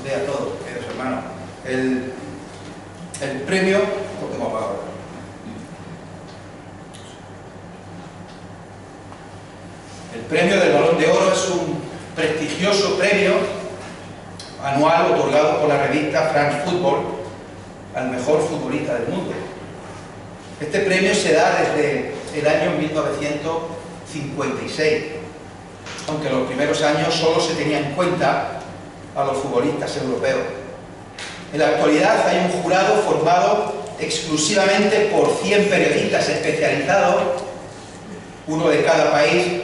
días a todos, queridos hermanos. El premio, lo tengo apagado. El premio del Balón de Oro es un prestigioso premio anual otorgado por la revista France Football al mejor futbolista del mundo. Este premio se da desde el año 1956, aunque en los primeros años solo se tenía en cuenta a los futbolistas europeos. En la actualidad hay un jurado formado exclusivamente por 100 periodistas especializados, uno de cada país,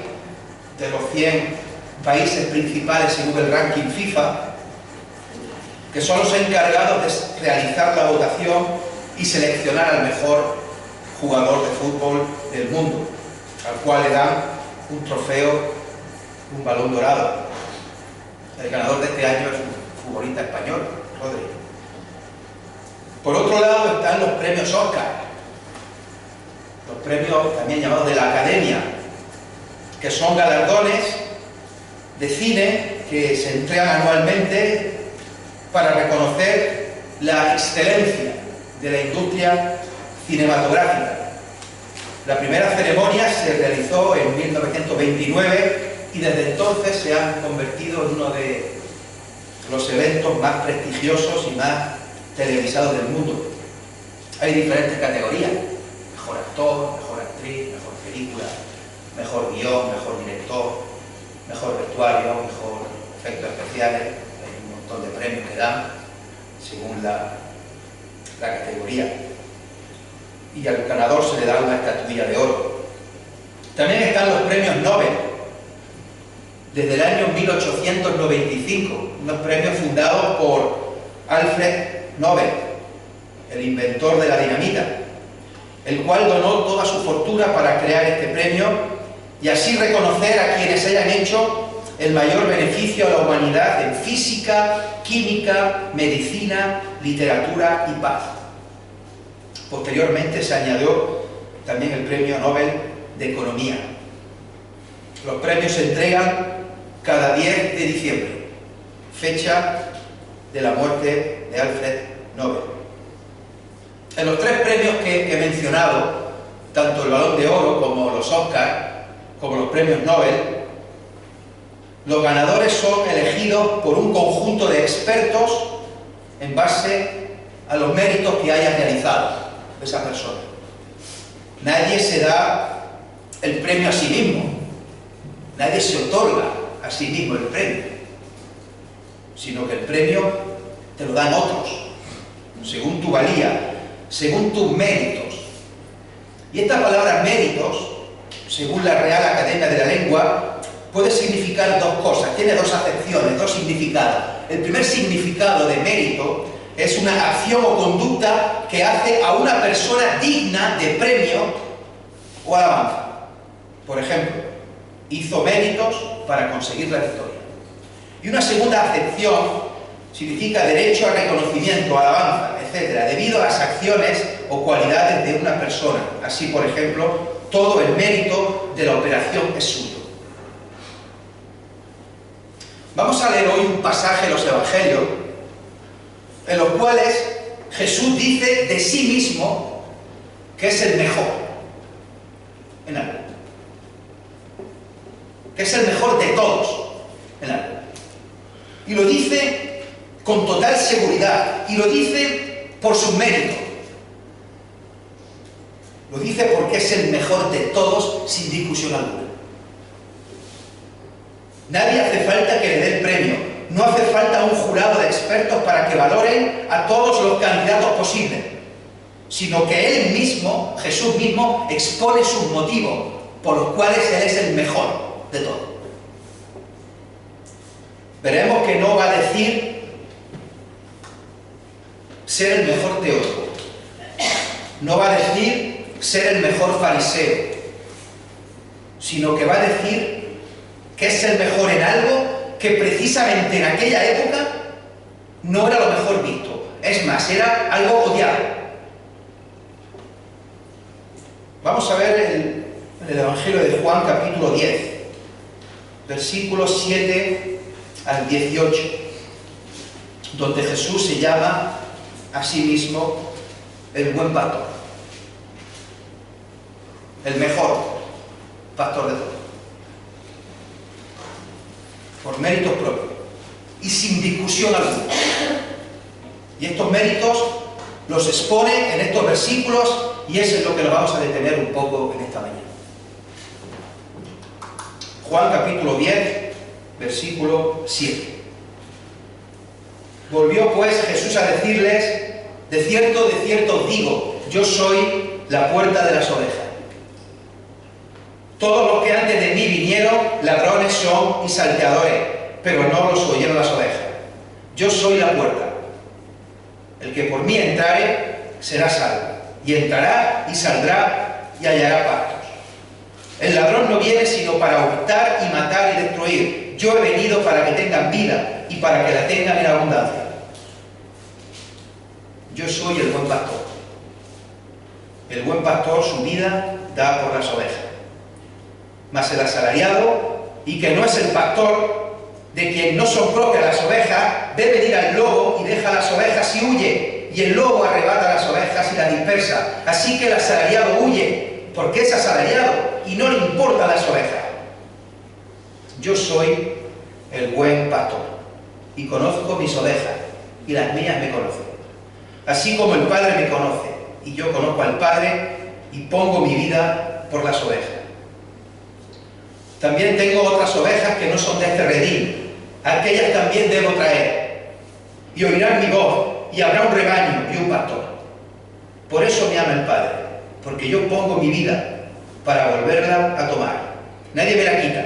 de los 100 países principales según el ranking FIFA, que son los encargados de realizar la votación y seleccionar al mejor jugador de fútbol del mundo, al cual le dan un trofeo, un balón dorado. El ganador de este año es un futbolista español, Rodri. Por otro lado están los premios Oscar, los premios también llamados de la Academia, que son galardones de cine que se entregan anualmente para reconocer la excelencia de la industria cinematográfica. La primera ceremonia se realizó en 1929 y desde entonces se han convertido en uno de los eventos más prestigiosos y más televisados del mundo. Hay diferentes categorías: mejor actor, mejor actriz, mejor película, mejor guión, mejor director, mejor vestuario, mejor efectos especiales. Hay un montón de premios que dan según la categoría, y al ganador se le da una estatuilla de oro. También están los premios Nobel, desde el año 1895, unos premios fundados por Alfred Nobel, el inventor de la dinamita, el cual donó toda su fortuna para crear este premio y así reconocer a quienes hayan hecho el mayor beneficio a la humanidad en física, química, medicina, literatura y paz. Posteriormente se añadió también el premio Nobel de Economía. Los premios se entregan cada 10 de diciembre, fecha de la muerte de Alfred Nobel. En los tres premios que he mencionado, tanto el Balón de Oro como los Oscar, como los premios Nobel, los ganadores son elegidos por un conjunto de expertos en base a los méritos que hayan realizado esa persona. Nadie se da el premio a sí mismo, nadie se otorga a sí mismo el premio, sino que el premio te lo dan otros, según tu valía, según tus méritos. Y esta palabra méritos, según la Real Academia de la Lengua, puede significar dos cosas, tiene dos acepciones, dos significados. El primer significado de mérito es una acción o conducta que hace a una persona digna de premio o alabanza. Por ejemplo, hizo méritos para conseguir la victoria. Y una segunda acepción significa derecho a reconocimiento, alabanza, etc., debido a las acciones o cualidades de una persona. Así, por ejemplo, todo el mérito de la operación es suyo. Vamos a leer hoy un pasaje de los Evangelios en los cuales Jesús dice de sí mismo que es el mejor en algo, que es el mejor de todos en algo, y lo dice con total seguridad, y lo dice por sus méritos, lo dice porque es el mejor de todos sin discusión alguna. Nadie hace falta que le dé el premio, no hace falta un jurado de expertos para que valoren a todos los candidatos posibles, sino que Él mismo, Jesús mismo, expone sus motivos por los cuales Él es el mejor de todos. Veremos que no va a decir ser el mejor teólogo, no va a decir ser el mejor fariseo, sino que va a decir que es el mejor en algo que precisamente en aquella época no era lo mejor visto. Es más, era algo odiado. Vamos a ver el Evangelio de Juan, capítulo 10, versículos 7 al 18. donde Jesús se llama a sí mismo el buen pastor, el mejor pastor de todos, por méritos propios y sin discusión alguna. Y estos méritos los expone en estos versículos, y eso es lo que nos vamos a detener un poco en esta mañana. Juan capítulo 10, versículo 7. Volvió pues Jesús a decirles: de cierto os digo, yo soy la puerta de las ovejas. Todos los que antes de mí vinieron, ladrones son y salteadores, pero no los oyeron las ovejas. Yo soy la puerta. El que por mí entrare, será salvo, y entrará y saldrá y hallará pastos. El ladrón no viene sino para hurtar y matar y destruir. Yo he venido para que tengan vida y para que la tengan en abundancia. Yo soy el buen pastor. El buen pastor su vida da por las ovejas. Mas el asalariado, y que no es el pastor, de quien no son propias las ovejas, ve venir al lobo y deja las ovejas y huye, y el lobo arrebata las ovejas y las dispersa. Así que el asalariado huye, porque es asalariado y no le importan las ovejas. Yo soy el buen pastor, y conozco mis ovejas, y las mías me conocen. Así como el Padre me conoce, y yo conozco al Padre, y pongo mi vida por las ovejas. También tengo otras ovejas que no son de este redil, aquellas también debo traer, y oirán mi voz, y habrá un rebaño y un pastor. Por eso me ama el Padre, porque yo pongo mi vida para volverla a tomar. Nadie me la quita,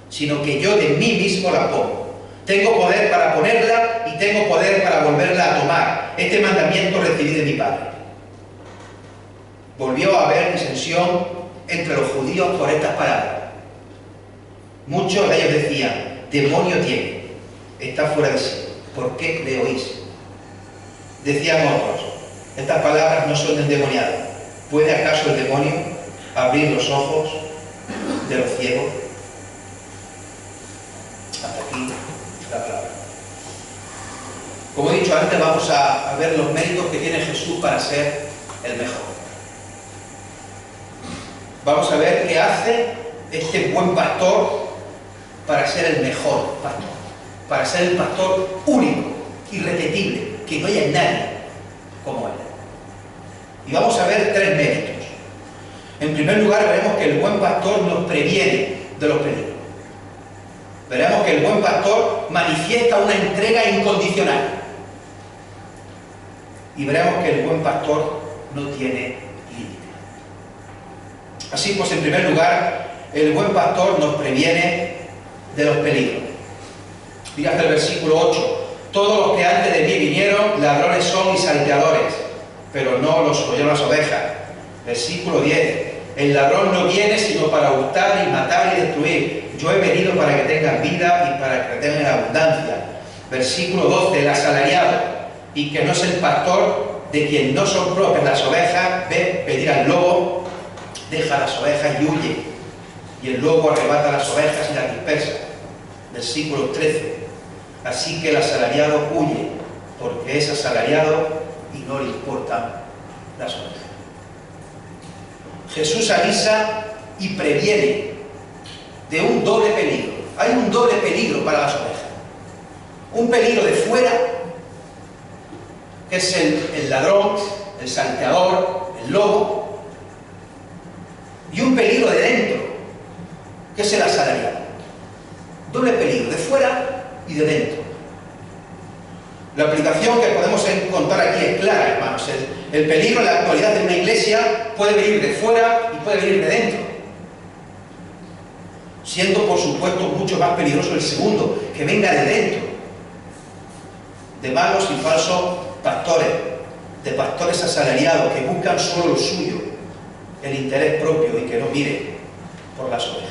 sino que yo de mí mismo la pongo. Tengo poder para ponerla y tengo poder para volverla a tomar. Este mandamiento recibí de mi Padre. Volvió a haber disensión entre los judíos por estas palabras. Muchos de ellos decían: demonio tiene, está fuera de sí, ¿por qué le oís? Decían otros: estas palabras no son endemoniadas. ¿Puede acaso el demonio abrir los ojos de los ciegos? Hasta aquí la palabra. Como he dicho antes, vamos a ver los méritos que tiene Jesús para ser el mejor. Vamos a ver qué hace este buen pastor para ser el mejor pastor, para ser el pastor único, irrepetible, que no haya nadie como él. Y vamos a ver tres méritos. En primer lugar, veremos que el buen pastor nos previene de los peligros. Veremos que el buen pastor manifiesta una entrega incondicional. Y veremos que el buen pastor no tiene límite. Así pues, en primer lugar, el buen pastor nos previene de los peligros. Mira hasta el versículo 8. Todos los que antes de mí vinieron, ladrones son y salteadores, pero no los oyeron las ovejas. Versículo 10. El ladrón no viene sino para hurtar y matar y destruir. Yo he venido para que tengan vida y para que tengan abundancia. Versículo 12. El asalariado, y que no es el pastor, de quien no son propias las ovejas, ve venir al lobo, deja las ovejas y huye, y el lobo arrebata las ovejas y las dispersa. Versículo 13. Así que el asalariado huye, porque es asalariado y no le importan las ovejas. Jesús avisa y previene de un doble peligro. Hay un doble peligro para las ovejas. Un peligro de fuera, que es el ladrón, el salteador, el lobo, y un peligro de dentro, que es el asalariado. Doble peligro, de fuera y de dentro. La aplicación que podemos encontrar aquí es clara, hermanos. El peligro en la actualidad de una iglesia puede venir de fuera y puede venir de dentro, siendo por supuesto mucho más peligroso el segundo, que venga de dentro, de malos y falsos pastores, de pastores asalariados que buscan solo lo suyo, el interés propio, y que no miren por las ovejas.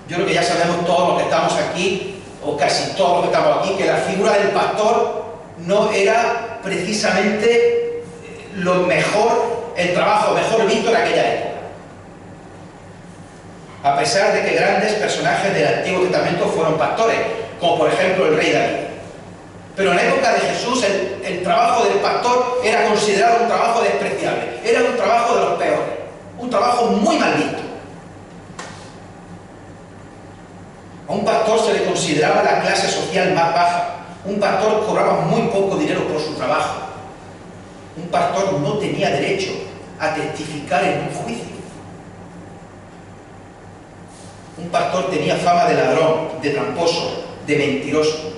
Yo creo que ya sabemos todos los que estamos aquí, o casi todos los que estamos aquí, que la figura del pastor no era precisamente lo mejor, el trabajo mejor visto en aquella época. A pesar de que grandes personajes del Antiguo Testamento fueron pastores, como por ejemplo el rey David. Pero en la época de Jesús el trabajo del pastor era considerado un trabajo despreciable, era un trabajo de los peores, un trabajo muy mal visto. A un pastor se le consideraba la clase social más baja, un pastor cobraba muy poco dinero por su trabajo, un pastor no tenía derecho a testificar en un juicio. Un pastor tenía fama de ladrón, de tramposo, de mentiroso.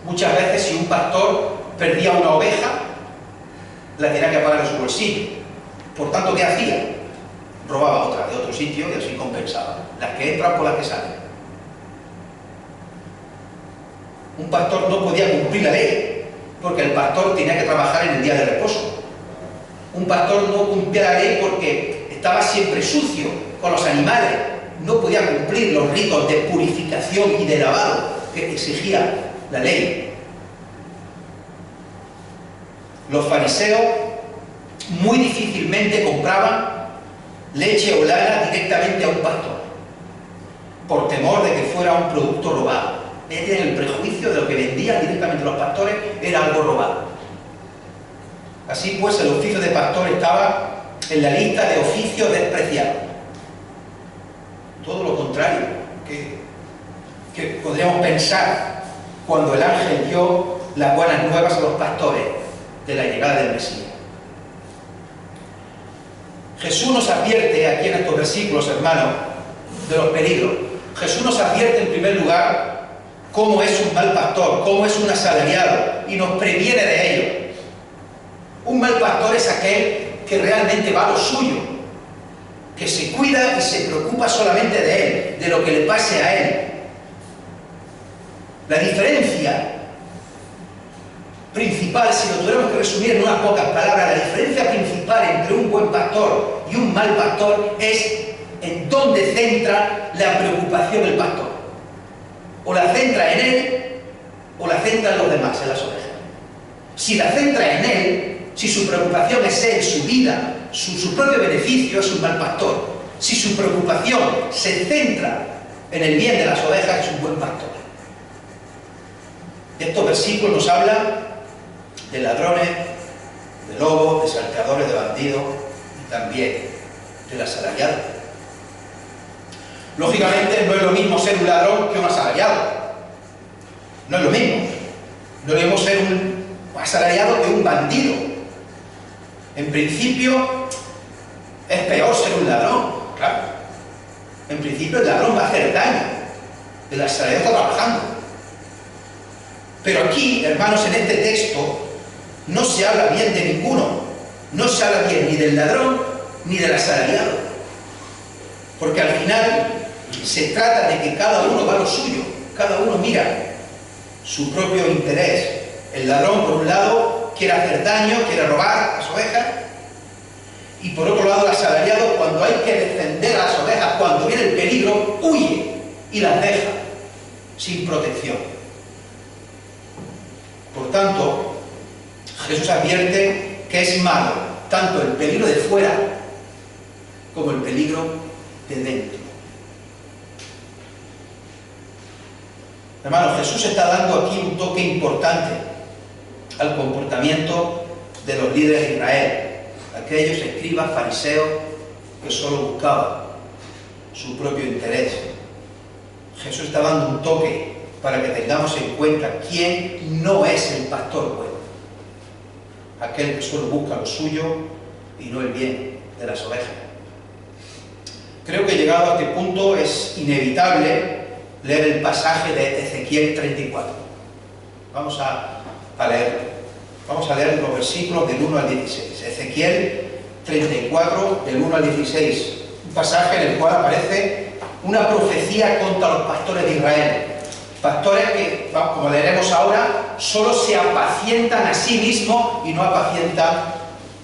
Muchas veces si un pastor perdía una oveja, la tenía que pagar de su bolsillo. Por tanto, ¿qué hacía? Robaba otra de otro sitio y así compensaba. Las que entran por las que salen. Un pastor no podía cumplir la ley, porque el pastor tenía que trabajar en el día de reposo. Un pastor no cumplía la ley porque estaba siempre sucio con los animales. No podía cumplir los ritos de purificación y de lavado que exigía la ley. Los fariseos muy difícilmente compraban leche o lana directamente a un pastor, por temor de que fuera un producto robado. Ellos tienen el prejuicio de lo que vendían directamente los pastores era algo robado. Así pues, el oficio de pastor estaba en la lista de oficios despreciados. Todo lo contrario que podríamos pensar cuando el ángel dio las buenas nuevas a los pastores de la llegada del Mesías. Jesús nos advierte aquí en estos versículos, hermanos, de los peligros. Jesús nos advierte en primer lugar cómo es un mal pastor, cómo es un asalariado, y nos previene de ello. Un mal pastor es aquel que realmente va a lo suyo, que se cuida y se preocupa solamente de él, de lo que le pase a él. La diferencia principal, si lo tuviéramos que resumir en unas pocas palabras, la diferencia principal entre un buen pastor y un mal pastor es en dónde centra la preocupación del pastor. O la centra en él, o la centra en los demás, en las ovejas. Si la centra en él, si su preocupación es él, su vida, su propio beneficio, es un mal pastor. Si su preocupación se centra en el bien de las ovejas, es un buen pastor. Estos versículos nos hablan de ladrones, de lobos, de salteadores, de bandidos y también del asalariado. Lógicamente no es lo mismo ser un ladrón que un asalariado. No es lo mismo. No es lo mismo ser un asalariado que un bandido. En principio es peor ser un ladrón, claro. En principio el ladrón va a hacer daño. El asalariado está trabajando. Pero aquí, hermanos, en este texto no se habla bien de ninguno. No se habla bien ni del ladrón ni del asalariado. Porque al final se trata de que cada uno va a lo suyo. Cada uno mira su propio interés. El ladrón, por un lado, quiere hacer daño, quiere robar las ovejas. Y por otro lado, el asalariado, cuando hay que defender a las ovejas, cuando viene el peligro, huye y las deja sin protección. Por tanto, Jesús advierte que es malo tanto el peligro de fuera como el peligro de dentro. Hermanos, Jesús está dando aquí un toque importante al comportamiento de los líderes de Israel, aquellos escribas fariseos que solo buscaban su propio interés. Jesús está dando un toque para que tengamos en cuenta quién no es el pastor bueno. Aquel que solo busca lo suyo y no el bien de las ovejas. Creo que llegado a este punto es inevitable leer el pasaje de Ezequiel 34. Vamos a leerlo. Vamos a leer los versículos del 1 al 16. Ezequiel 34, del 1 al 16. Un pasaje en el cual aparece una profecía contra los pastores de Israel. Pastores que, como leeremos ahora, solo se apacientan a sí mismos y no apacientan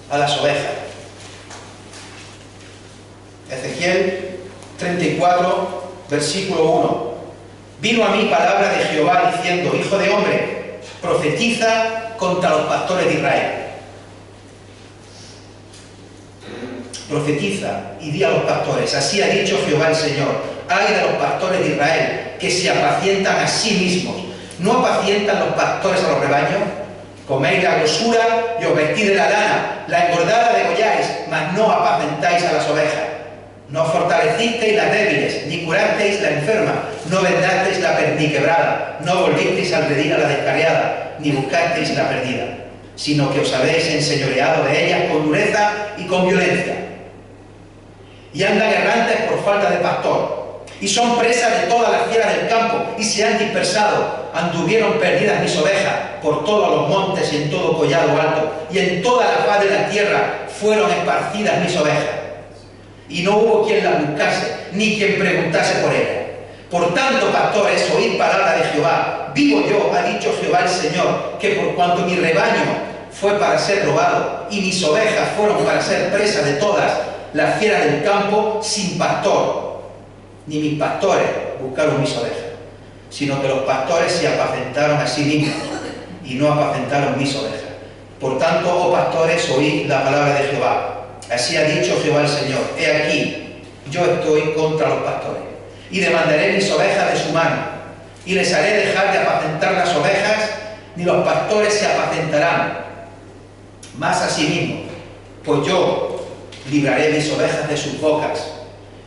a las ovejas. Ezequiel 34, versículo 1. Vino a mí palabra de Jehová diciendo: Hijo de hombre, profetiza contra los pastores de Israel. Profetiza y di a los pastores: así ha dicho Jehová el Señor: ay de los pastores de Israel, que se apacientan a sí mismos ¿No apacientan los pastores a los rebaños? Coméis la grosura y os vestís de la lana, la engordada degolláis, mas no apacentáis a las ovejas. No fortalecisteis las débiles, ni curasteis la enferma, no vendasteis la perniquebrada, no volvisteis al redil a la descarriada, ni buscasteis la perdida, sino que os habéis enseñoreado de ellas con dureza y con violencia. Y andan errantes por falta de pastor, y son presas de todas las fieras del campo, y se han dispersado. Anduvieron perdidas mis ovejas por todos los montes y en todo collado alto, y en toda la faz de la tierra fueron esparcidas mis ovejas. Y no hubo quien las buscase, ni quien preguntase por ellas. Por tanto, pastores, oíd palabra de Jehová. Vivo yo, ha dicho Jehová el Señor, que por cuanto mi rebaño fue para ser robado, y mis ovejas fueron para ser presas de todas las fieras del campo, sin pastor, ni mis pastores buscaron mis ovejas, sino que los pastores se apacentaron a sí mismos, y no apacentaron mis ovejas. Por tanto, oh pastores, oíd la palabra de Jehová. Así ha dicho Jehová el Señor: he aquí, yo estoy contra los pastores, y demandaré mis ovejas de su mano, y les haré dejar de apacentar las ovejas, ni los pastores se apacentarán más a sí mismos, pues yo libraré mis ovejas de sus bocas,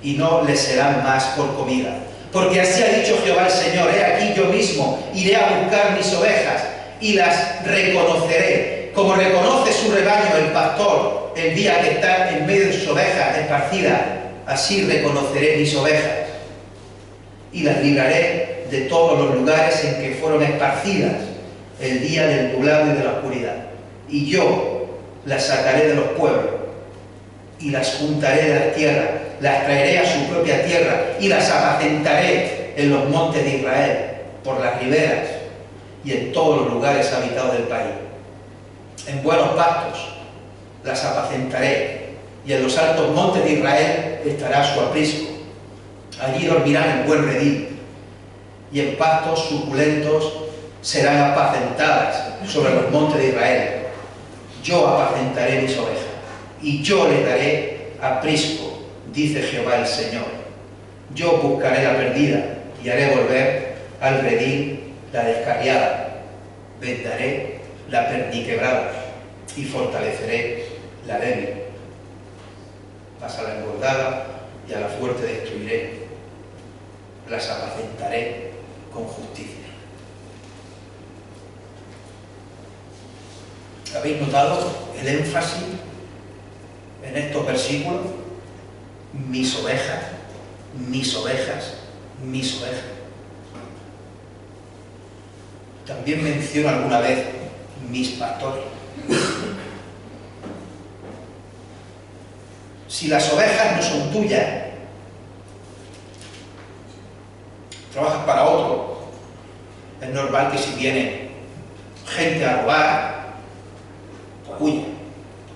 y no les serán más por comida. Porque así ha dicho Jehová el Señor: he aquí, yo mismo iré a buscar mis ovejas, y las reconoceré, como reconoce su rebaño el pastor el día que está en medio de sus ovejas esparcidas. Así reconoceré mis ovejas, y las libraré de todos los lugares en que fueron esparcidas el día del nublado y de la oscuridad. Y yo las sacaré de los pueblos, y las juntaré de la tierra, las traeré a su propia tierra, y las apacentaré en los montes de Israel, por las riberas y en todos los lugares habitados del país. En buenos pastos las apacentaré, y en los altos montes de Israel estará su aprisco. Allí dormirán en buen redil, y en pastos suculentos serán apacentadas sobre los montes de Israel. Yo apacentaré mis ovejas, y yo les daré aprisco, dice Jehová el Señor. Yo buscaré la perdida, y haré volver al redil la descarriada. Vendaré la perniquebrada, y fortaleceré la débil. Mas a la engordada y a la fuerte destruiré, las apacentaré con justicia. ¿Habéis notado el énfasis en estos versículos? Mis ovejas, mis ovejas, mis ovejas. También menciono alguna vez mis pastores. Si las ovejas no son tuyas, trabajas para otro, es normal que si viene gente a robar, pues huye.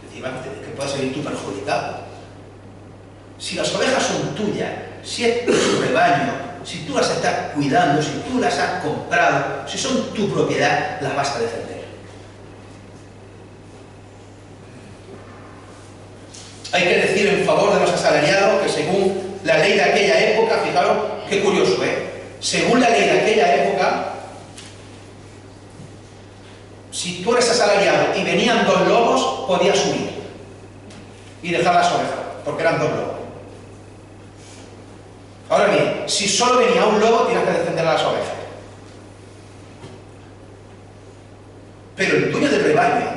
Encima que puedas salir tú perjudicado. Si las ovejas son tuyas, si es tu rebaño, si tú las estás cuidando, si tú las has comprado, si son tu propiedad, las vas a defender. Hay que decir en favor de los asalariados que según la ley de aquella época, fijaros qué curioso, según la ley de aquella época, si tú eres asalariado y venían dos lobos, podías huir y dejar las ovejas, porque eran dos lobos. Ahora bien, si solo venía un lobo, tienes que defender a las ovejas. Pero el dueño del rebaño,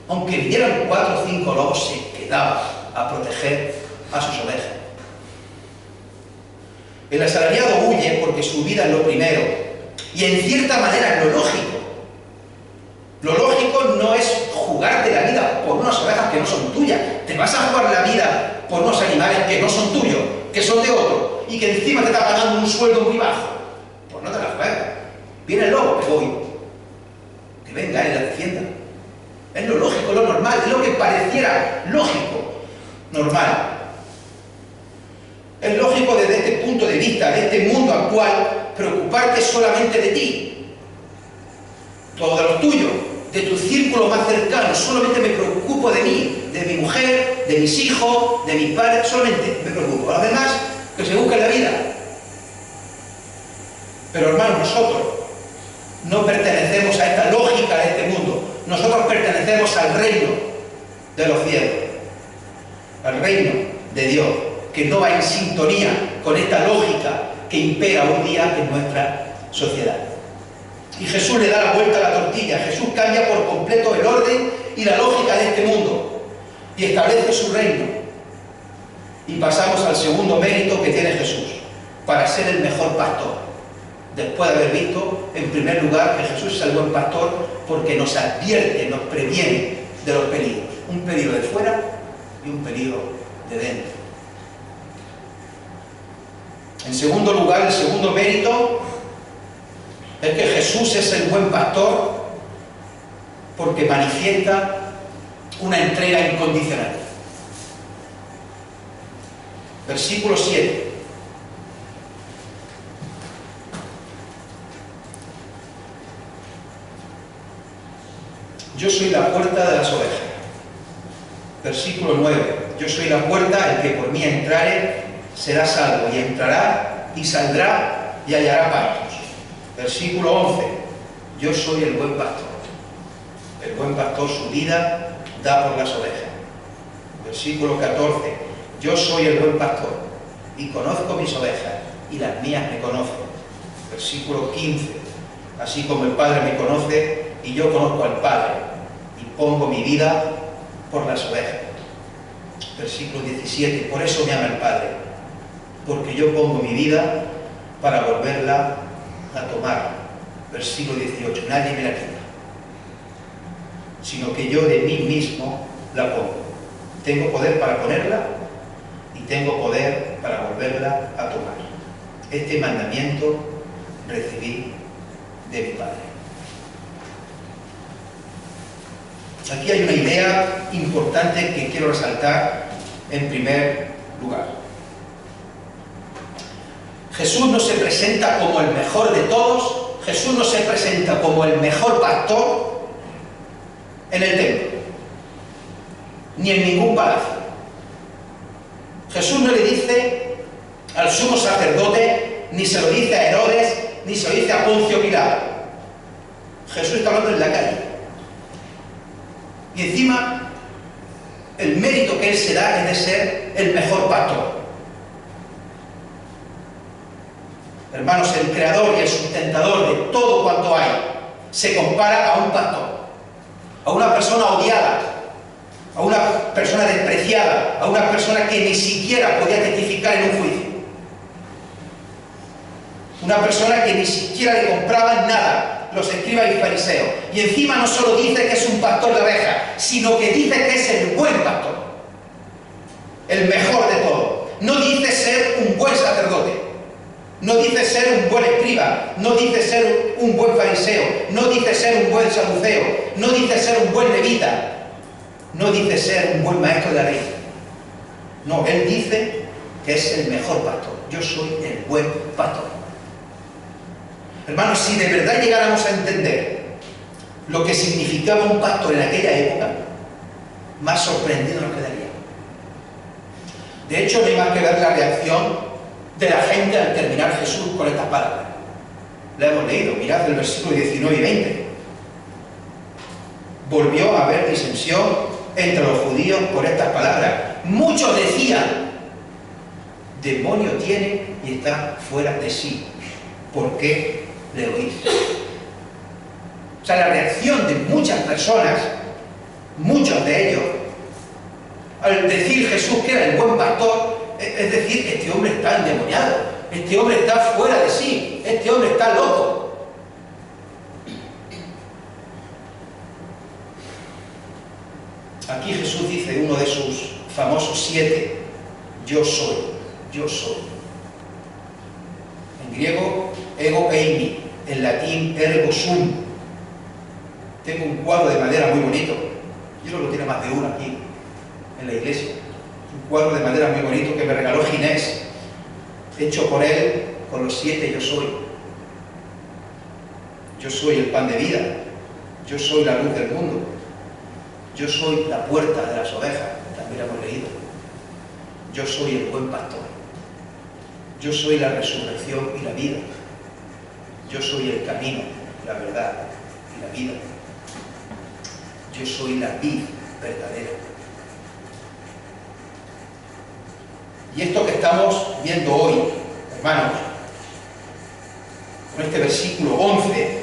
aunque vinieran 4 o 5 lobos, se quedaba a proteger a sus ovejas. El asalariado huye porque su vida es lo primero, y en cierta manera es lo lógico. Lo lógico no es jugarte la vida por unas ovejas que no son tuyas. Te vas a jugar la vida por unos animales que no son tuyos, que son de otro, y que encima te está pagando un sueldo muy bajo. Pues no te la juegas. Viene el lobo, que voy. Que venga y la defienda. Es lo lógico, lo normal, es lo que pareciera lógico, normal. Es lógico desde este punto de vista, de este mundo actual, preocuparte solamente de ti, todo de los tuyos, de tu círculo más cercano. Solamente me preocupo de mí, de mi mujer, de mis hijos, de mis padres, solamente me preocupo. A los demás, que se busquen la vida. Pero hermanos, nosotros No pertenecemos a esta lógica de este mundo. Nosotros pertenecemos al reino de los cielos, al reino de Dios, que no va en sintonía con esta lógica que impera hoy día en nuestra sociedad. Y Jesús le da la vuelta a la tortilla. Jesús cambia por completo el orden y la lógica de este mundo y establece su reino. Y pasamos al segundo mérito que tiene Jesús, para ser el mejor pastor. Después de haber visto, en primer lugar, que Jesús es el buen pastor porque nos advierte, nos previene de los peligros. Un peligro de fuera y un peligro de dentro. En segundo lugar, el segundo mérito es que Jesús es el buen pastor porque manifiesta una entrega incondicional. Versículo 7. Yo soy la puerta de las ovejas. Versículo 9. Yo soy la puerta, el que por mí entrare será salvo, y entrará y saldrá y hallará pastos. Versículo 11. Yo soy el buen pastor. El buen pastor su vida da por las ovejas. Versículo 14. Yo soy el buen pastor y conozco mis ovejas y las mías me conocen. Versículo 15. Así como el Padre me conoce y yo conozco al Padre y pongo mi vida por las ovejas. Versículo 17. Por eso me ama el Padre, porque yo pongo mi vida para volverla a tomar. Versículo 18. Nadie me la quita, sino que yo de mí mismo la pongo. Tengo poder para ponerla y tengo poder para volverla a tomar. Este mandamiento recibí de mi Padre. Aquí hay una idea importante que quiero resaltar en primer lugar. Jesús no se presenta como el mejor de todos. Jesús no se presenta como el mejor pastor en el templo, ni en ningún palacio. Jesús no le dice al sumo sacerdote, ni se lo dice a Herodes, ni se lo dice a Poncio Pilato. Jesús está hablando en la calle. Y encima, el mérito que él se da es de ser el mejor pastor. Hermanos, el creador y el sustentador de todo cuanto hay se compara a un pastor, a una persona odiada, a una persona despreciada, a una persona que ni siquiera podía testificar en un juicio, una persona que ni siquiera le compraban nada los escribas y fariseos. Y encima no solo dice que es un pastor de ovejas, sino que dice que es el buen pastor, el mejor de todos. No dice ser un buen sacerdote, no dice ser un buen escriba, no dice ser un buen fariseo, no dice ser un buen saduceo, no dice ser un buen levita, no dice ser un buen maestro de la ley. No, él dice que es el mejor pastor. Yo soy el buen pastor. Hermanos, si de verdad llegáramos a entender lo que significaba un pastor en aquella época, más sorprendidos nos quedaríamos. De hecho, no hay más que ver la reacción de la gente al terminar Jesús con estas palabras. La hemos leído, mirad el versículo 19 y 20. Volvió a haber disensión entre los judíos por estas palabras. Muchos decían, demonio tiene y está fuera de sí. ¿Por qué le oís? O sea, la reacción de muchas personas, muchos de ellos, al decir Jesús que era el buen pastor, es decir, este hombre está endemoniado, este hombre está fuera de sí, este hombre está loco. Aquí Jesús dice uno de sus famosos 7, yo soy, yo soy. En griego, ego eimi, en latín, ergo sum. Tengo un cuadro de madera muy bonito, yo creo que lo tiene más de uno aquí, en la iglesia. Un cuadro de madera muy bonito que me regaló Ginés, hecho por él con los 7 yo soy. Yo soy el pan de vida, yo soy la luz del mundo, yo soy la puerta de las ovejas, también lo hemos leído. Yo soy el buen pastor, yo soy la resurrección y la vida, yo soy el camino, la verdad y la vida. Yo soy la vid verdadera. Y esto que estamos viendo hoy, hermanos, con este versículo 11,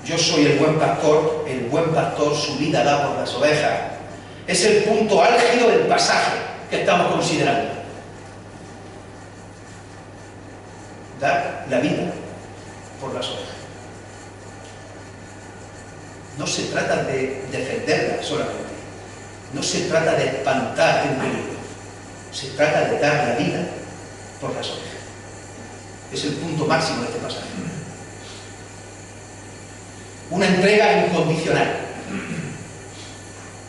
yo soy el buen pastor su vida da por las ovejas, es el punto álgido del pasaje que estamos considerando. Dar la vida por las ovejas. No se trata de defenderla solamente, no se trata de espantar el peligro, se trata de dar la vida por las ovejas. Es el punto máximo de este pasaje. Una entrega incondicional.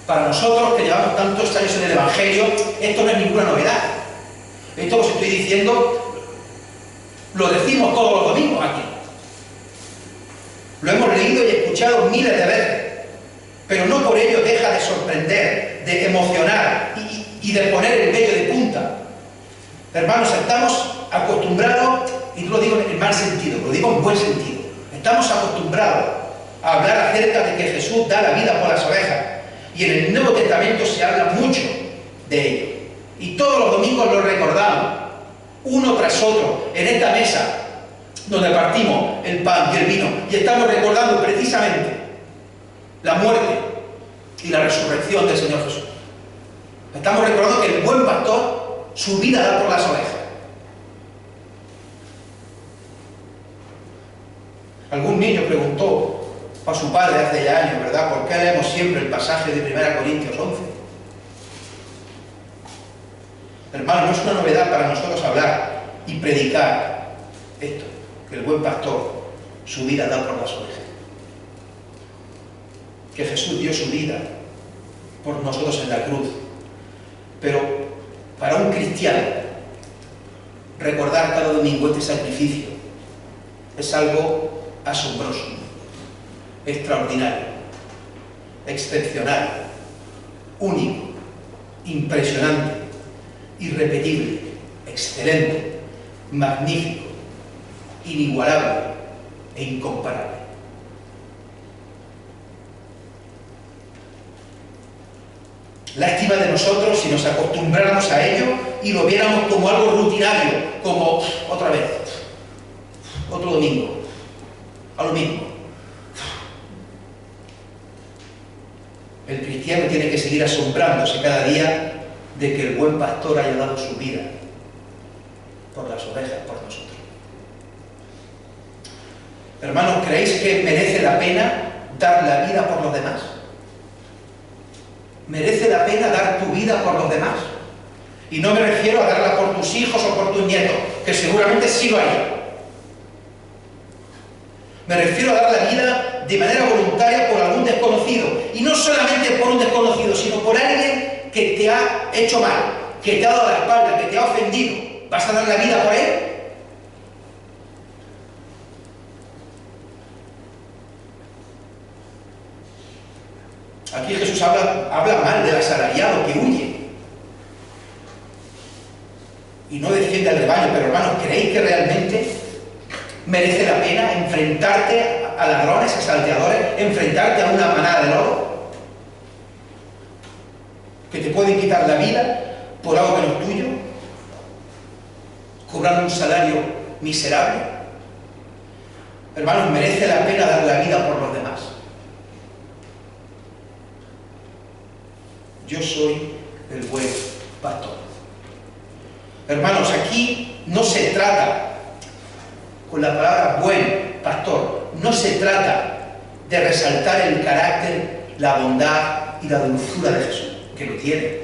Para nosotros, que llevamos tantos años en el Evangelio, esto no es ninguna novedad. Esto que os estoy diciendo, lo decimos todos los domingos aquí. Lo hemos leído y escuchado miles de veces. Pero no por ello deja de sorprender, de emocionar y de poner el vello de punta. Hermanos, estamos acostumbrados, y no lo digo en mal sentido, lo digo en buen sentido, estamos acostumbrados a hablar acerca de que Jesús da la vida por las ovejas, y en el Nuevo Testamento se habla mucho de ello, y todos los domingos lo recordamos, uno tras otro, en esta mesa, donde partimos el pan y el vino, y estamos recordando precisamente la muerte y la resurrección del Señor Jesús. Estamos recordando que el buen pastor su vida da por las ovejas. Algún niño preguntó a su padre hace ya años, ¿verdad?, ¿por qué leemos siempre el pasaje de 1 Corintios 11? Hermano, no es una novedad para nosotros hablar y predicar esto, que el buen pastor su vida da por las ovejas. Que Jesús dio su vida por nosotros en la cruz. Pero para un cristiano, recordar cada domingo este sacrificio es algo asombroso, extraordinario, excepcional, único, impresionante, irrepetible, excelente, magnífico, inigualable e incomparable. Lástima de nosotros si nos acostumbráramos a ello y lo viéramos como algo rutinario, como otra vez, otro domingo, a lo mismo. El cristiano tiene que seguir asombrándose cada día de que el buen pastor haya dado su vida por las ovejas, por nosotros. Hermanos, ¿creéis que merece la pena dar la vida por los demás? ¿Merece la pena dar tu vida por los demás? Y no me refiero a darla por tus hijos o por tus nietos, que seguramente sí lo harían. Me refiero a dar la vida de manera voluntaria por algún desconocido. Y no solamente por un desconocido, sino por alguien que te ha hecho mal, que te ha dado la espalda, que te ha ofendido. ¿Vas a dar la vida por él? Aquí Jesús habla mal del asalariado que huye y no defiende al rebaño. Pero hermanos, ¿creéis que realmente merece la pena enfrentarte a ladrones, a salteadores, enfrentarte a una manada de lobos que te pueden quitar la vida por algo que no es tuyo, cobrando un salario miserable? Hermanos, merece la pena dar la vida por los demás. Yo soy el buen pastor. Hermanos, aquí no se trata, con la palabra buen pastor, no se trata de resaltar el carácter, la bondad y la dulzura de Jesús, que lo tiene,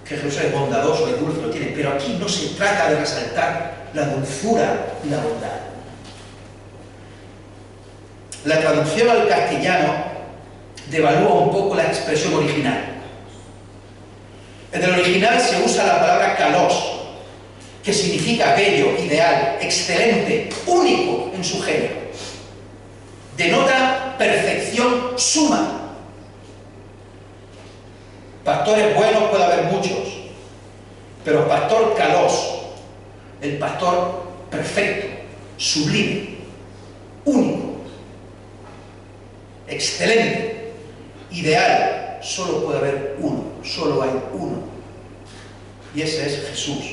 que Jesús es bondadoso, es dulce, lo tiene, pero aquí no se trata de resaltar la dulzura y la bondad. La traducción al castellano devalúa un poco la expresión original. En el original se usa la palabra kalos, que significa bello, ideal, excelente, único en su género. Denota perfección suma. Pastores buenos puede haber muchos, pero pastor kalos, el pastor perfecto, sublime, único, excelente, ideal, solo puede haber uno, solo hay uno. Y ese es Jesús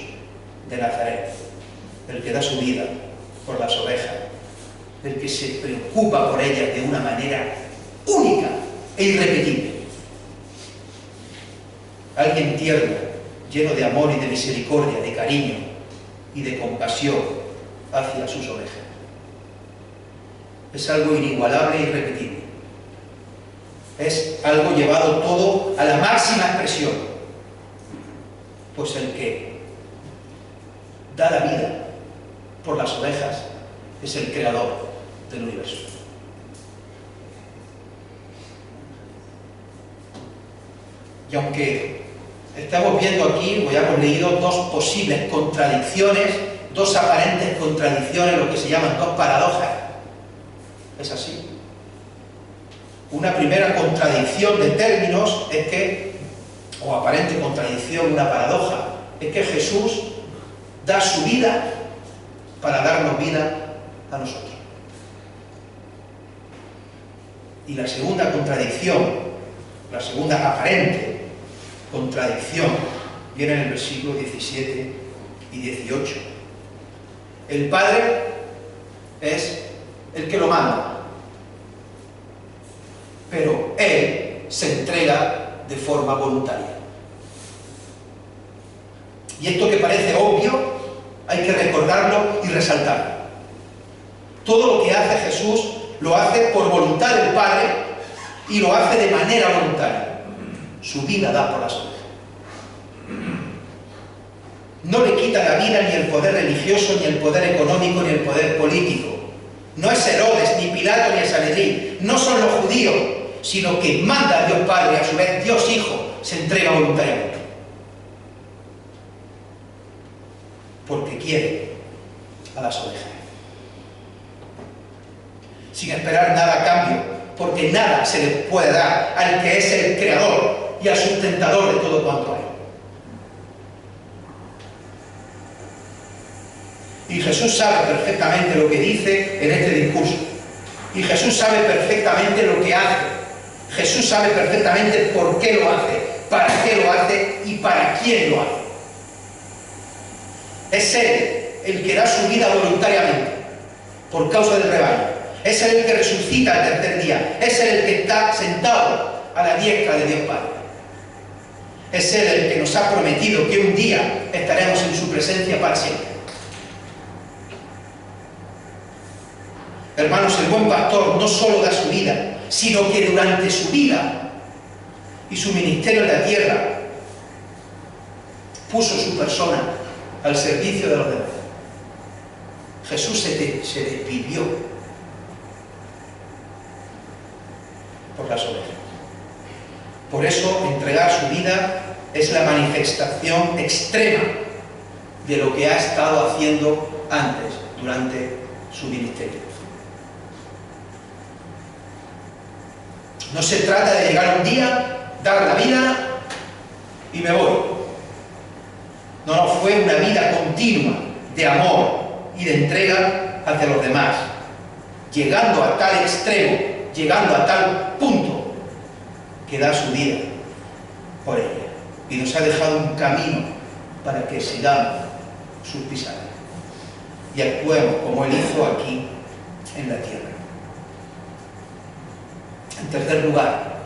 de Nazaret, el que da su vida por las ovejas, el que se preocupa por ellas de una manera única e irrepetible. Alguien tierno, lleno de amor y de misericordia, de cariño y de compasión hacia sus ovejas. Es algo inigualable e irrepetible. Es algo llevado todo a la máxima expresión. Pues el que da la vida por las ovejas es el creador del universo. Y aunque estamos viendo aquí, o ya hemos leído, dos posibles contradicciones, dos aparentes contradicciones, lo que se llaman dos paradojas, es así. Una primera contradicción de términos es que, o aparente contradicción, una paradoja, es que Jesús da su vida para darnos vida a nosotros. Y la segunda contradicción, la segunda aparente contradicción, viene en el versículo 17 y 18. El Padre es el que lo manda, pero Él se entrega de forma voluntaria. Y esto que parece obvio, hay que recordarlo y resaltarlo. Todo lo que hace Jesús lo hace por voluntad del Padre y lo hace de manera voluntaria. Su vida da por las ovejas. No le quita la vida ni el poder religioso, ni el poder económico, ni el poder político. No es Herodes, ni Pilato, ni el Sanedrín. No son los judíos, sino que manda a Dios Padre, a su vez Dios Hijo se entrega voluntariamente. Porque quiere a las ovejas. Sin esperar nada a cambio, porque nada se le puede dar al que es el creador y al sustentador de todo cuanto hay. Y Jesús sabe perfectamente lo que dice en este discurso. Y Jesús sabe perfectamente lo que hace. Jesús sabe perfectamente por qué lo hace, para qué lo hace y para quién lo hace. Es Él el que da su vida voluntariamente por causa del rebaño. Es Él el que resucita al tercer día. Es Él el que está sentado a la diestra de Dios Padre. Es Él el que nos ha prometido que un día estaremos en su presencia para siempre. Hermanos, el buen pastor no solo da su vida, sino que durante su vida y su ministerio en la tierra puso su persona al servicio de los demás. Jesús se despidió por las ovejas. Por eso, entregar su vida es la manifestación extrema de lo que ha estado haciendo antes, durante su ministerio. No se trata de llegar un día, dar la vida y me voy. No, fue una vida continua de amor y de entrega hacia los demás, llegando a tal extremo, llegando a tal punto, que da su vida por ella. Y nos ha dejado un camino para que sigamos sus pisadas y actuemos como Él hizo aquí en la tierra. En tercer lugar,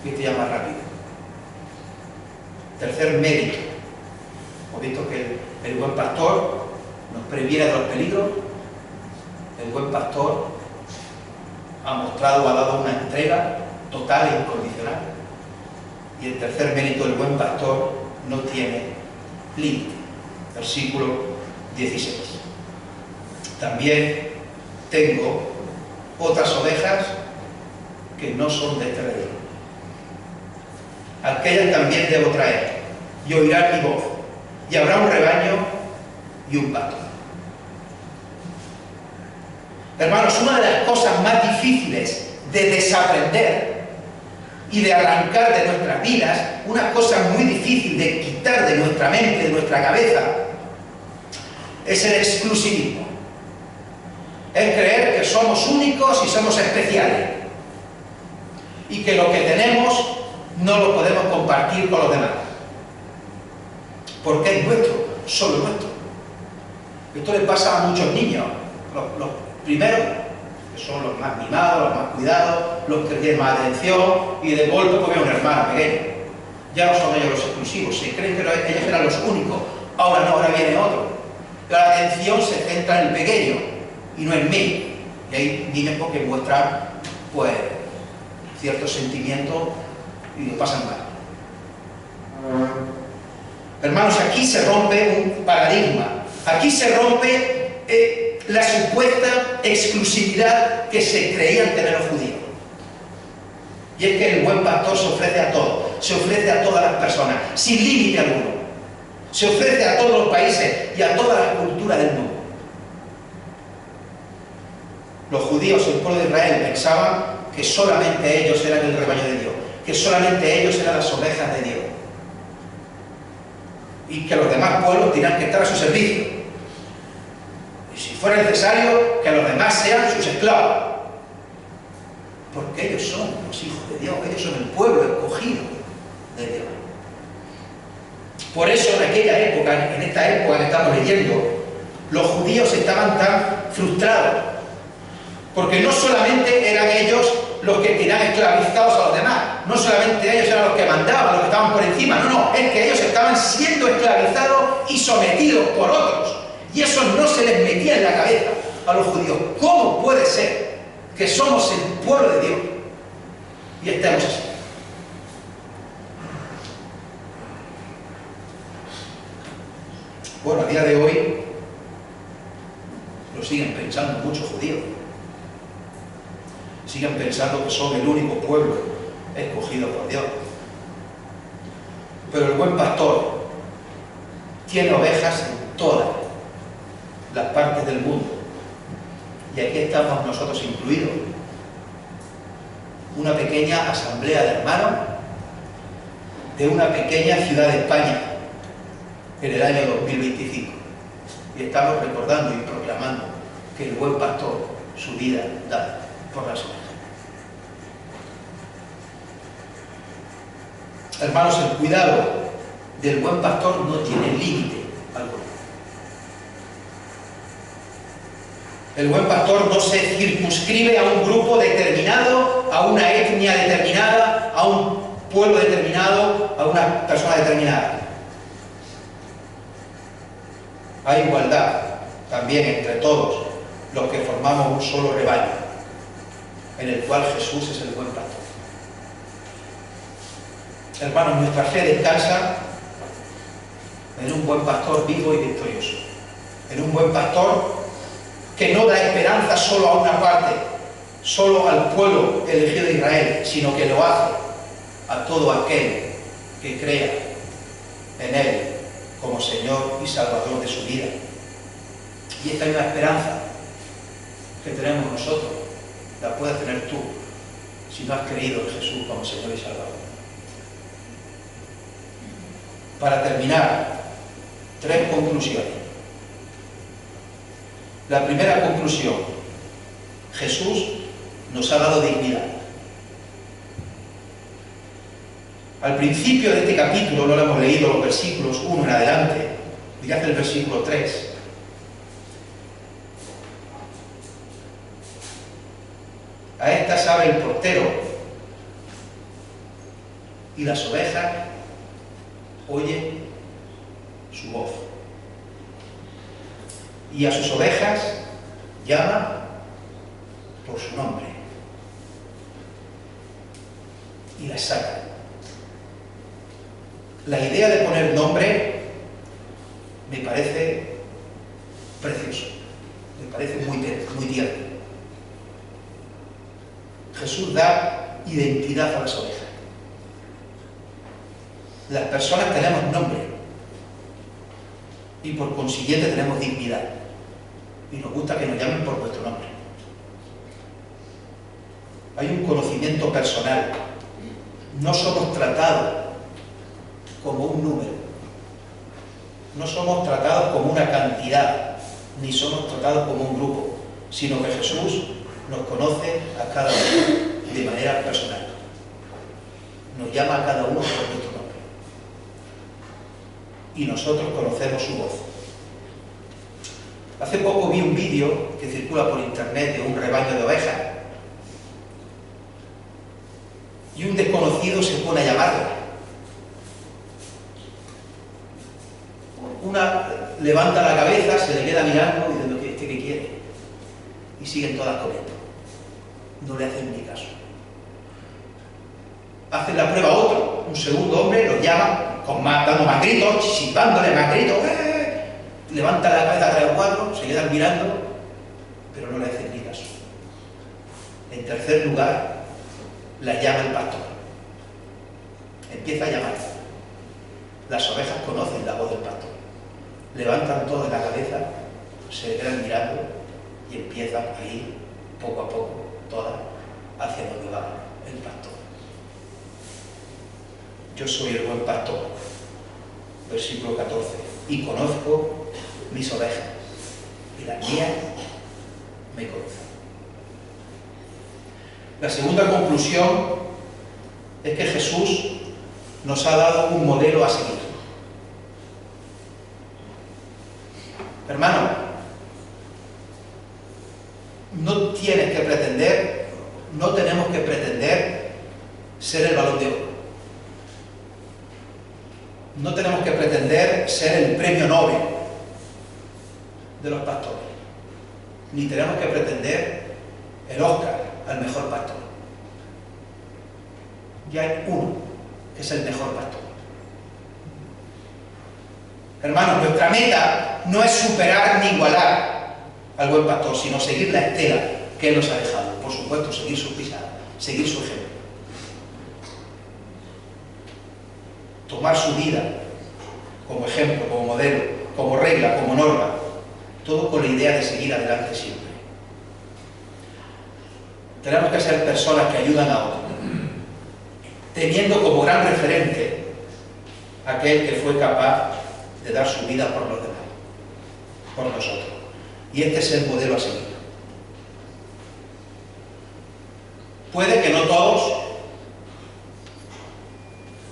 y esto ya más rápido, tercer mérito. Hemos visto que el buen pastor nos previene de los peligros. El buen pastor ha mostrado, ha dado una entrega total e incondicional. Y el tercer mérito del buen pastor no tiene límite. Versículo 16. También tengo otras ovejas que no son de este redil. Aquellas también debo traer, y oirán mi voz, y habrá un rebaño y un pastor. Hermanos, una de las cosas más difíciles de desaprender y de arrancar de nuestras vidas, una cosa muy difícil de quitar de nuestra mente, de nuestra cabeza, es el exclusivismo. Es creer que somos únicos y somos especiales. y que lo que tenemos no lo podemos compartir con los demás. Porque es nuestro, solo nuestro. Esto le pasa a muchos niños. Los primeros, que son los más mimados, los más cuidados, los que tienen más atención, y de golpe pues ven un hermano pequeño. Ya no son ellos los exclusivos, se creen que ellos eran los únicos. Ahora no, ahora viene otro. Pero la atención se centra en el pequeño y no en mí. Y hay niños que muestran pues ciertos sentimientos y lo pasan mal. Hermanos, aquí se rompe un paradigma. Aquí se rompe la supuesta exclusividad que se creían tener los judíos. Y es que el buen pastor se ofrece a todos, se ofrece a todas las personas, sin límite alguno. Se ofrece a todos los países y a todas las culturas del mundo. Los judíos, el pueblo de Israel, pensaban que solamente ellos eran el rebaño de Dios, que solamente ellos eran las ovejas de Dios, y que los demás pueblos tenían que estar a su servicio, y si fuera necesario, que los demás sean sus esclavos, porque ellos son los hijos de Dios, ellos son el pueblo escogido de Dios. Por eso en aquella época, en esta época que estamos leyendo, los judíos estaban tan frustrados, porque no solamente eran ellos los que tenían esclavizados a los demás, no solamente ellos eran los que mandaban, los que estaban por encima, no, es que ellos estaban siendo esclavizados y sometidos por otros, y eso no se les metía en la cabeza a los judíos. ¿Cómo puede ser que somos el pueblo de Dios y estemos así? Bueno, a día de hoy lo siguen pensando muchos judíos. Siguen pensando que son el único pueblo escogido por Dios. Pero el buen pastor tiene ovejas en todas las partes del mundo. Y aquí estamos nosotros incluidos. Una pequeña asamblea de hermanos de una pequeña ciudad de España en el año 2025. Y estamos recordando y proclamando que el buen pastor su vida da por las ovejas. Hermanos, el cuidado del buen pastor no tiene límite alguno. El buen pastor no se circunscribe a un grupo determinado, a una etnia determinada, a un pueblo determinado, a una persona determinada. Hay igualdad también entre todos los que formamos un solo rebaño, en el cual Jesús es el buen pastor. Hermanos, nuestra fe descansa en un buen pastor vivo y victorioso, en un buen pastor que no da esperanza solo a una parte, solo al pueblo elegido de Israel, sino que lo hace a todo aquel que crea en Él como Señor y Salvador de su vida. Y esta es una esperanza que tenemos nosotros, la puedes tener tú, si no has creído en Jesús como Señor y Salvador. Para terminar, 3 conclusiones. La primera conclusión: Jesús nos ha dado dignidad. Al principio de este capítulo, no lo hemos leído los versículos 1 en adelante, mirad el versículo 3. A estas abre el portero, y las ovejas oyen su voz. Y a sus ovejas llama por su nombre y las saca. La idea de poner nombre me parece precioso, me parece muy tierno. Jesús da identidad a las ovejas. Las personas tenemos nombre y por consiguiente tenemos dignidad, y nos gusta que nos llamen por nuestro nombre. Hay un conocimiento personal. No somos tratados como un número, no somos tratados como una cantidad, ni somos tratados como un grupo, sino que Jesús nos conoce a cada uno de manera personal. nos llama a cada uno por nuestro nombre. Y nosotros conocemos su voz. Hace poco vi un vídeo que circula por internet de un rebaño de ovejas. Y un desconocido se pone a llamarla. Una levanta la cabeza, se le queda mirando y diciendo que ¿qué quiere? Y siguen todas comiendo. No le hacen ni caso. Hacen la prueba a otro, un segundo hombre, lo llama, dando más gritos, chipándole más gritos, levanta la cabeza a 3 o 4, se quedan mirando, pero no le hacen ni caso. En tercer lugar, la llama el pastor. Empieza a llamar. Las ovejas conocen la voz del pastor. Levantan todas la cabeza, se quedan mirando y empiezan a ir poco a poco, todas, hacia donde va el pastor. Yo soy el buen pastor, versículo 14, y conozco mis ovejas, y las mías me conocen. La segunda conclusión es que Jesús nos ha dado un modelo a seguir. Hermano, no tienes que pretender, no tenemos que pretender ser el Balón de Oro. No tenemos que pretender ser el premio Nobel de los pastores. Ni tenemos que pretender el Oscar al mejor pastor. Ya hay uno que es el mejor pastor. Hermanos, nuestra meta no es superar ni igualar al buen pastor, sino seguir la estela que Él nos ha dejado. Por supuesto, seguir sus pisadas, seguir su ejemplo. Tomar su vida como ejemplo, como modelo, como regla, como norma, todo con la idea de seguir adelante siempre. Tenemos que ser personas que ayudan a otros, teniendo como gran referente aquel que fue capaz de dar su vida por los demás, por nosotros. Y este es el modelo a seguir. Puede que no todos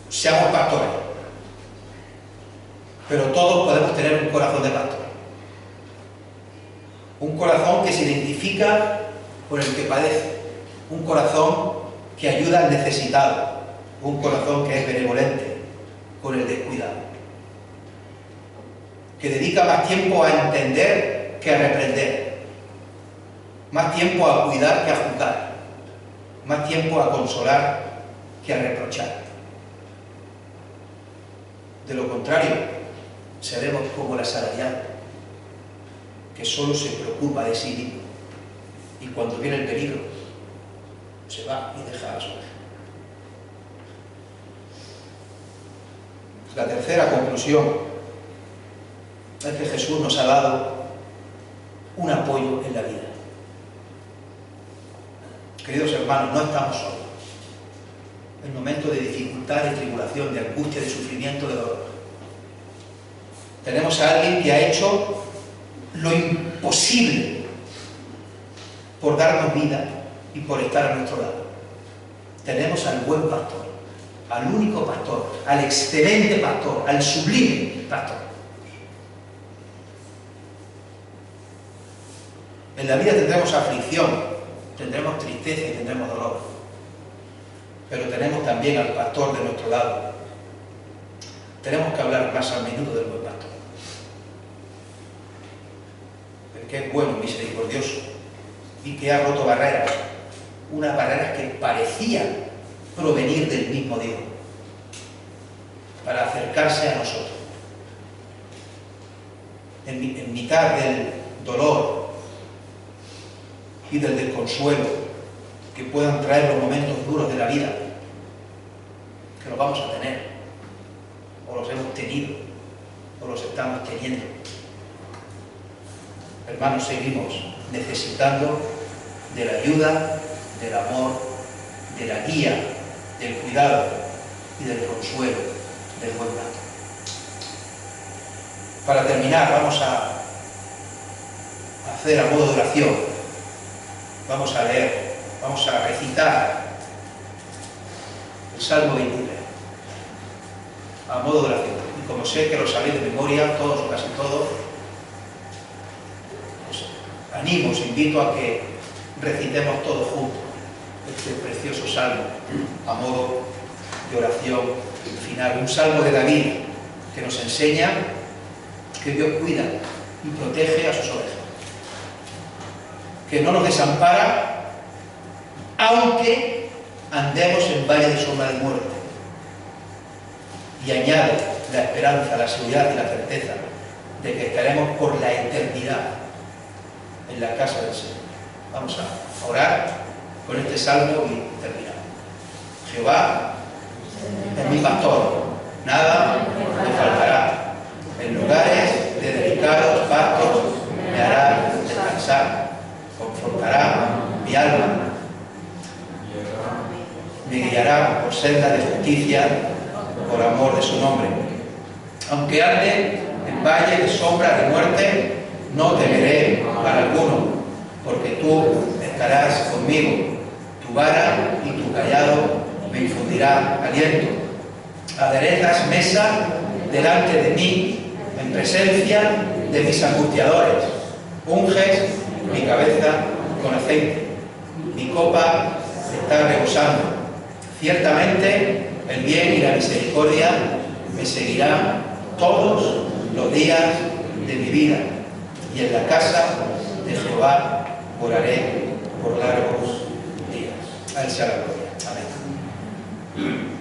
seamos pastores, pero todos podemos tener un corazón de pastor. Un corazón que se identifica con el que padece, un corazón que ayuda al necesitado, un corazón que es benevolente con el descuidado, que dedica más tiempo a entender que a reprender, más tiempo a cuidar que a juzgar, más tiempo a consolar que a reprochar. De lo contrario, seremos como el asalariado, que solo se preocupa de sí mismo, y cuando viene el peligro, se va y deja a las ovejas. La tercera conclusión es que Jesús nos ha dado un apoyo en la vida. Queridos hermanos, no estamos solos. En momentos de dificultad, de tribulación, de angustia, de sufrimiento, de dolor. Tenemos a alguien que ha hecho lo imposible por darnos vida y por estar a nuestro lado. Tenemos al buen pastor, al único pastor, al excelente pastor, al sublime pastor. En la vida tendremos aflicción, tendremos tristeza y tendremos dolor, pero tenemos también al pastor de nuestro lado. Tenemos que hablar más a menudo del buen pastor, porque es bueno, misericordioso, y que ha roto barreras, unas barreras que parecían provenir del mismo Dios, para acercarse a nosotros. En mitad del dolor y del desconsuelo que puedan traer los momentos duros de la vida, que los vamos a tener, o los hemos tenido, o los estamos teniendo. Hermanos, seguimos necesitando de la ayuda, del amor, de la guía, del cuidado y del consuelo del buen pastor. Para terminar, vamos a hacer a modo de oración. Vamos a leer, vamos a recitar el Salmo 23, a modo de oración. Y como sé que lo sabéis de memoria, todos o casi todos, os animo, os invito a que recitemos todos juntos este precioso salmo a modo de oración final. Un salmo de David que nos enseña que Dios cuida y protege a sus ovejas, que no nos desampara aunque andemos en valle de sombra de muerte, y añade la esperanza, la seguridad y la certeza de que estaremos por la eternidad en la casa del Señor. Vamos a orar con este salmo y terminamos. Jehová es mi pastor, nada me faltará. En lugares de delicados pastos me hará descansar, confortará mi alma, me guiará por senda de justicia por amor de su nombre. Aunque ande en valle de sombra de muerte, no temeré mal alguno, porque tú estarás conmigo. Tu vara y tu cayado me infundirá aliento. Aderezas mesa delante de mí, en presencia de mis angustiadores. Unges mi cabeza con aceite. Mi copa está rebosando. Ciertamente el bien y la misericordia me seguirán todos los días de mi vida, y en la casa de Jehová moraré por largos días. A él sea la gloria. Amén.